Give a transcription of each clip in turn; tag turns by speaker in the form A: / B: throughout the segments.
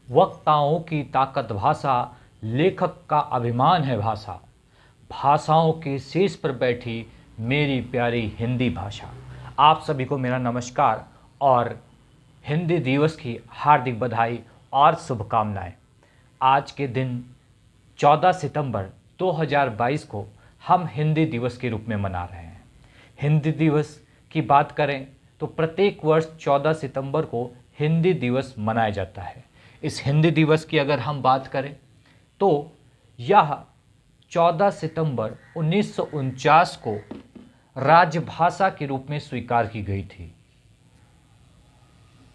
A: वक्ताओं की ताकत भाषा, लेखक का अभिमान है भाषा, भाषाओं के शीर्ष पर बैठी मेरी प्यारी हिंदी भाषा। आप सभी को मेरा नमस्कार और हिंदी दिवस की हार्दिक बधाई और शुभकामनाएं। आज के दिन 14 सितंबर 2022 को हम हिंदी दिवस के रूप में मना रहे हैं। हिंदी दिवस की बात करें तो प्रत्येक वर्ष 14 सितंबर को हिंदी दिवस मनाया जाता है। इस हिंदी दिवस की अगर हम बात करें तो यह 14 सितंबर 1949 को राजभाषा के रूप में स्वीकार की गई थी।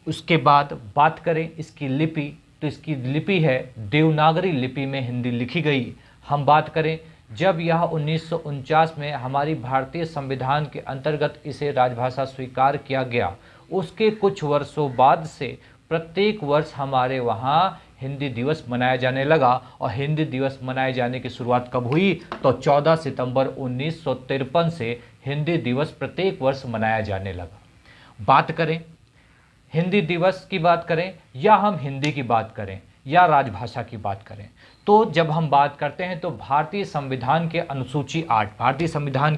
A: उसके बाद बात करें इसकी लिपि तो इसकी लिपि है देवनागरी लिपि में हिंदी लिखी गई। हम बात करें जब यह 1949 में हमारी भारतीय संविधान के अंतर्गत इसे राजभाषा स्वीकार किया गया, उसके कुछ वर्षों बाद से प्रत्येक वर्ष हमारे वहाँ हिंदी दिवस मनाया जाने लगा। और हिंदी दिवस मनाए जाने की शुरुआत कब हुई तो 14 सितंबर 1953 से हिंदी दिवस प्रत्येक वर्ष मनाया जाने लगा। बात करें हिंदी दिवस की बात करें या हम हिंदी की बात करें या राजभाषा की बात करें तो जब हम बात करते हैं तो भारतीय संविधान के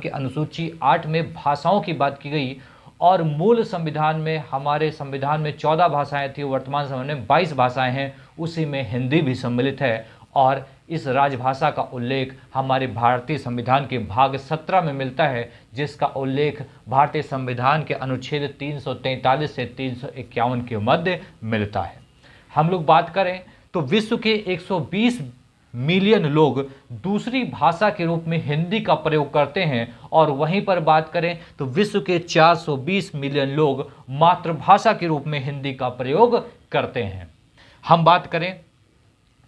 A: अनुसूची 8 में भाषाओं की बात की गई और मूल संविधान में हमारे संविधान में 14 भाषाएं थी, वर्तमान समय में 22 भाषाएं हैं, उसी में हिंदी भी सम्मिलित है। और इस राजभाषा का उल्लेख हमारे भारतीय संविधान के भाग 17 में मिलता है, जिसका उल्लेख भारतीय संविधान के अनुच्छेद 343 से 351 के मध्य मिलता है। हम लोग बात करें तो विश्व के 120 मिलियन लोग दूसरी भाषा के रूप में हिंदी का प्रयोग करते हैं और वहीं पर बात करें तो विश्व के 420 मिलियन लोग मातृभाषा के रूप में हिंदी का प्रयोग करते हैं। हम बात करें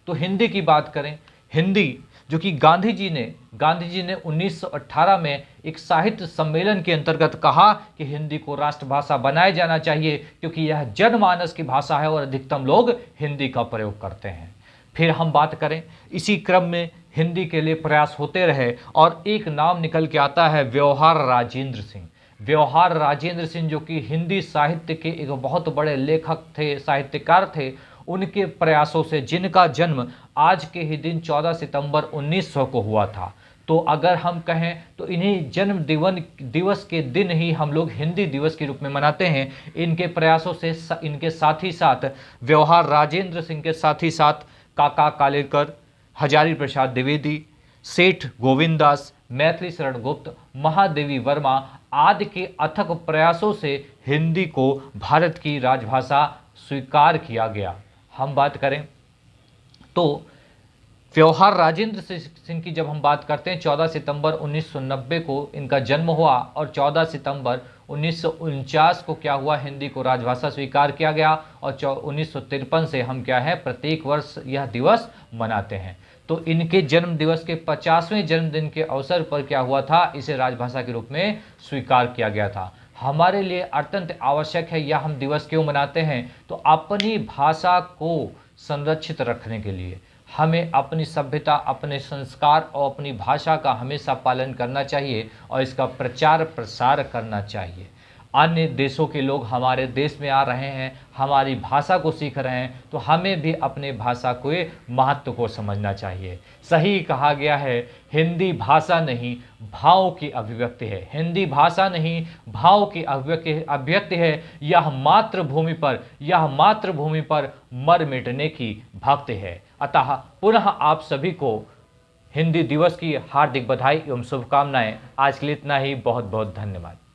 A: तो हिंदी की बात करें, हिंदी जो कि गांधी जी ने 1918 में एक साहित्य सम्मेलन के अंतर्गत कहा कि हिंदी को राष्ट्रभाषा बनाया जाना चाहिए क्योंकि यह जनमानस की भाषा है और अधिकतम लोग हिंदी का प्रयोग करते हैं। फिर हम बात करें इसी क्रम में हिंदी के लिए प्रयास होते रहे और एक नाम निकल के आता है व्यवहार राजेंद्र सिंह। व्यवहार राजेंद्र सिंह जो कि हिंदी साहित्य के एक बहुत बड़े लेखक थे, साहित्यकार थे, उनके प्रयासों से जिनका जन्म आज के ही दिन 14 सितंबर 1900 को हुआ था। तो अगर हम कहें तो इन्हीं जन्म दिवस के दिन ही हम लोग हिंदी दिवस के रूप में मनाते हैं। इनके प्रयासों से इनके साथ ही साथ व्यवहार राजेंद्र सिंह के साथ ही साथ काका कालेलकर, हजारी प्रसाद द्विवेदी, सेठ गोविंददास, मैथिली शरण गुप्त, महादेवी वर्मा आदि के अथक प्रयासों से हिंदी को भारत की राजभाषा स्वीकार किया गया। हम बात करें तो व्यवहार राजेंद्र सिंह की जब हम बात करते हैं 14 सितंबर 1990 को इनका जन्म हुआ और 14 सितंबर 1949 को क्या हुआ, हिंदी को राजभाषा स्वीकार किया गया और 1953 से हम क्या है प्रत्येक वर्ष यह दिवस मनाते हैं। तो इनके जन्म दिवस के 50वें जन्मदिन के अवसर पर क्या हुआ था, इसे राजभाषा के रूप में स्वीकार किया गया था। हमारे लिए अत्यंत आवश्यक है यह हम दिवस क्यों मनाते हैं, तो अपनी भाषा को संरक्षित रखने के लिए हमें अपनी सभ्यता, अपने संस्कार और अपनी भाषा का हमेशा पालन करना चाहिए और इसका प्रचार प्रसार करना चाहिए। अन्य देशों के लोग हमारे देश में आ रहे हैं, हमारी भाषा को सीख रहे हैं, तो हमें भी अपने भाषा के महत्व को समझना चाहिए। सही कहा गया है, हिंदी भाषा नहीं भाव की अभिव्यक्ति है। हिंदी भाषा नहीं भाव की अभिव्यक्ति है। यह मातृभूमि पर मर मिटने की भक्ति है। अतः पुनः आप सभी को हिंदी दिवस की हार्दिक बधाई एवं शुभकामनाएं। आज के लिए इतना ही। बहुत बहुत धन्यवाद।